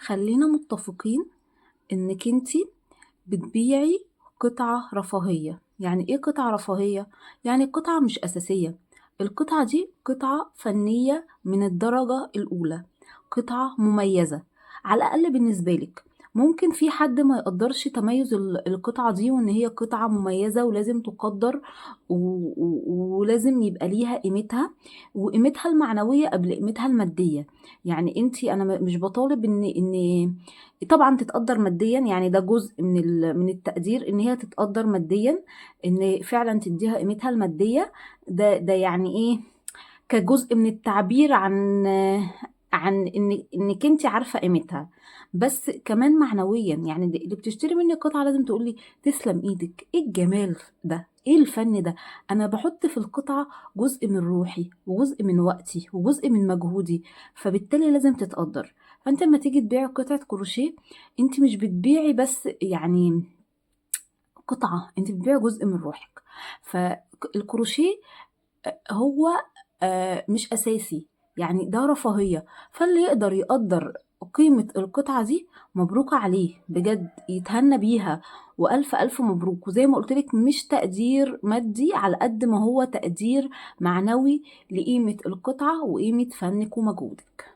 خلينا متفقين انك انتي بتبيعي قطعة رفاهية. يعني ايه قطعة رفاهية؟ يعني قطعة مش أساسية. القطعة دي قطعة فنية من الدرجة الأولى، قطعة مميزة على الأقل بالنسبة لك. ممكن في حد ما يقدرش تميز القطعة دي، وإن هي قطعة مميزة ولازم تقدر ولازم يبقى ليها قيمتها، وقيمتها المعنوية قبل قيمتها المادية. يعني انتي، أنا مش بطالب إن طبعا تتقدر ماديا، يعني ده جزء من التقدير، ان هي تتقدر ماديا، ان فعلا تديها قيمتها المادية. ده يعني ايه؟ كجزء من التعبير عن انك انت عارفة قيمتها. بس كمان معنويا، يعني اللي بتشتري مني قطعة لازم تقولي تسلم ايدك، ايه الجمال ده، ايه الفن ده. انا بحط في القطعة جزء من روحي وجزء من وقتي وجزء من مجهودي، فبالتالي لازم تتقدر. فانت لما تيجي تبيعي قطعة كروشيه، انت مش بتبيعي بس يعني قطعة، انت بتبيعي جزء من روحك. فالكروشيه هو مش أساسي، يعني ده رفاهية. فاللي يقدر يقدر قيمة القطعة دي مبروك عليه بجد، يتهنى بيها، وألف ألف مبروك. وزي ما قلتلك، مش تقدير مادي على قد ما هو تقدير معنوي لقيمة القطعة وقيمة فنك ومجهودك.